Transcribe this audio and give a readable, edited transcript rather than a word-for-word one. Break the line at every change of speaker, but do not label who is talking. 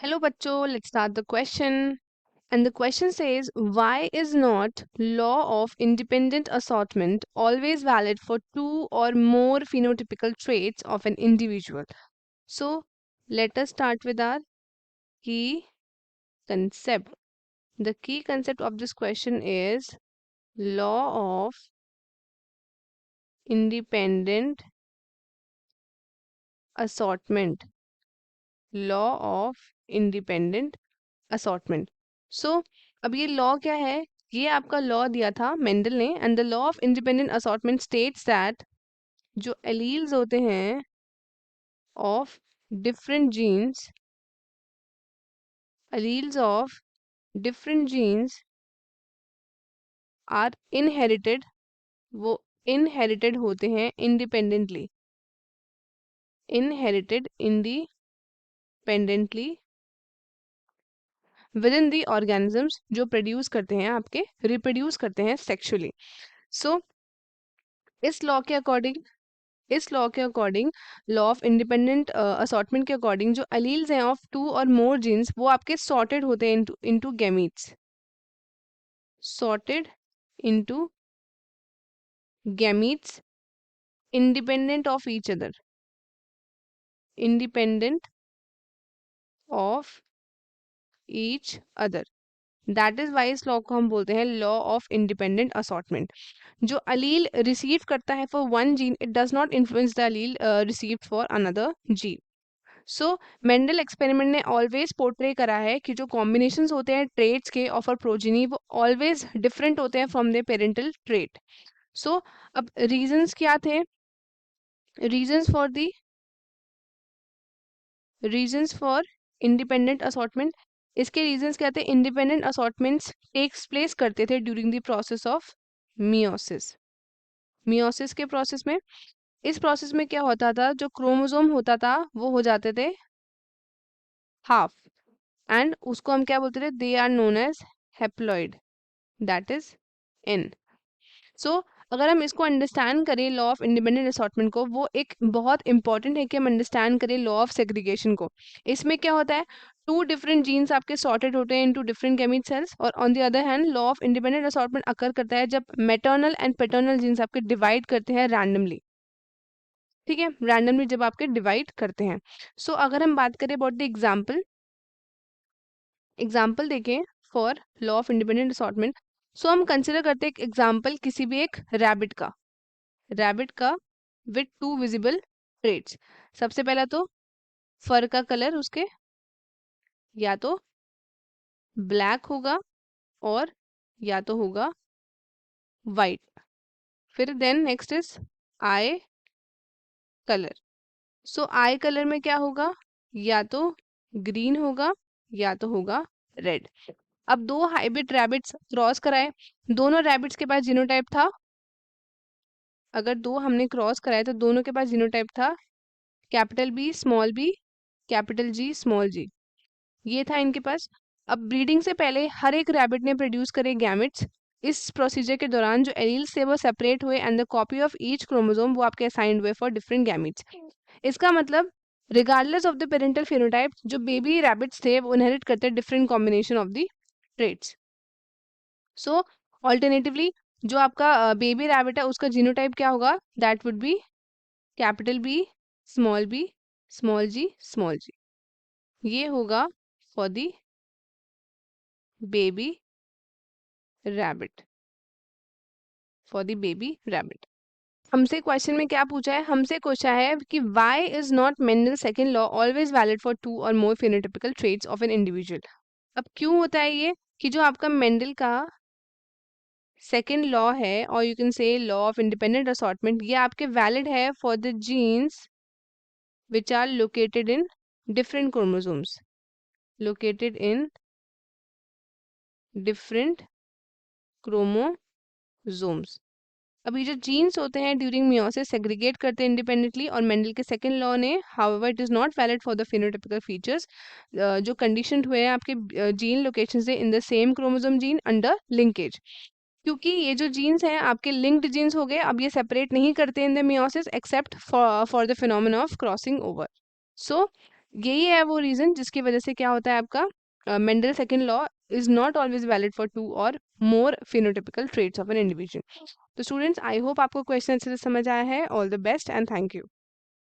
Hello bachcho, let's start the question. And the question says, why is not law of independent assortment always valid for two or more phenotypical traits of an individual? So let us start with our key concept. The key concept of this question is law of independent assortment. Law of independent assortment so अब ये law क्या है? ये आपका law दिया था Mendel ने, and the law of independent assortment states that जो एलील्स होते हैं of different genes, alleles of different genes are inherited, वो इनहेरिटेड होते हैं independently, inherited independently within the organisms जो प्रोड्यूस करते हैं, आपके रिप्रोड्यूस करते हैं सेक्सुअली. सो इस लॉ के according, law of independent assortment के अकॉर्डिंग जो अलील्स हैं ऑफ टू और मोर जीन्स वो आपके सॉर्टेड होते हैं into gametes, sorted into gametes independent of each other, independent of each other. That is why इस लॉ को हम बोलते हैं लॉ ऑफ इंडिपेंडेंट असॉर्टमेंट. जो अलील रिसीव करता है for one gene, it does not influence the allele received for another gene. So Mendel experiment ने always portray करा है कि जो कॉम्बिनेशंस होते हैं ट्रेट्स के ऑफ अ प्रोजेनी वो ऑलवेज डिफरेंट होते हैं from the parental trait. So अब रीजंस क्या थे? Reasons for the reasons for independent assortment, इसके रीजंस क्या थे? इंडिपेंडेंट असॉर्टमेंट्स टेक्स प्लेस करते थे during the process of meiosis. Meiosis के प्रोसेस में, इस प्रोसेस में क्या होता था? जो क्रोमोसोम होता था वो हो जाते थे हाफ, एंड उसको हम क्या बोलते थे? They are known as haploid, that is n. So अगर हम इसको अंडरस्टैंड करें लॉ ऑफ इंडिपेंडेंट असॉर्टमेंट को, वो एक बहुत इंपॉर्टेंट है कि हम अंडरस्टैंड करें लॉ ऑफ सेग्रीगेशन को. इसमें क्या होता है? टू डिफरेंट जीन्स आपके सॉर्टेड होते हैं इनटू डिफरेंट गैमीट सेल्स, और on the other hand law of independent assortment occur करता है जब मैटरनल एंड पैटर्नल जीन्स आपके डिवाइड करते हैं रैंडमली. ठीक है, रैंडमली जब आपके डिवाइड करते हैं. सो अगर हम बात करें अबाउट द एग्जाम्पल देखें for law of independent assortment. So हम कंसिडर करते हैं एक एग्जाम्पल किसी भी एक रैबिट का विथ टू विजिबल ट्रेट्स. सबसे पहला तो फर का कलर उसके या तो ब्लैक होगा और या तो होगा वाइट. फिर then next is eye colour. So eye colour में क्या होगा? या तो ग्रीन होगा या तो होगा रेड. अब दो हाइब्रिड रैबिट्स क्रॉस कराए, दोनों रैबिट्स के पास जीनोटाइप था. अगर दो हमने क्रॉस कराए तो दोनों के पास जीनोटाइप था capital B small B, capital G small G, ये था इनके पास. अब ब्रीडिंग से पहले हर एक रैबिट ने प्रोड्यूस करे गैमेट्स. इस प्रोसीजर के दौरान जो एलील्स थे वो सेपरेट हुए and the copy of each chromosome वो आपके असाइंड हुए फॉर डिफरेंट गैमेट्स. इसका मतलब regardless of the parental phenotype जो बेबी रैबिट्स थे वो इनहेरिट करते different combination of the traits. So alternatively जो आपका बेबी रैबिट है उसका जीनोटाइप क्या होगा? That would be capital B small B small G small G. ये होगा for the baby rabbit, for the baby rabbit. हमसे क्वेश्चन में क्या पूछा है? हमसे पूछा है कि why is not Mendel second law always valid for two और more phenotypical traits of an individual. अब क्यों होता है ये कि जो आपका मेंडल का सेकंड लॉ है, और you can say law of independent assortment, ये आपके वैलिड है for the genes which are located in different chromosomes, located in different chromosomes. अब ये जो जीन्स होते हैं ड्यूरिंग मियोसिस सेग्रीगेट करते हैं इंडिपेंडेंटली, और मेंडल के सेकंड लॉ ने however it is not valid for the phenotypical features जो कंडीशन हुए हैं आपके जीन लोकेशन से in the same chromosome gene under linkage. क्योंकि ये जो जीन्स हैं आपके लिंक्ड जीन्स हो गए, अब ये सेपरेट नहीं करते in the meiosis except for the phenomena of crossing over. So यही है वो रीजन जिसकी वजह से क्या होता है आपका Mendel second law is not always valid for two और more phenotypical traits of an individual. तो स्टूडेंट्स, आई होप आपको क्वेश्चन अच्छे से समझ आया है। All the best and thank you.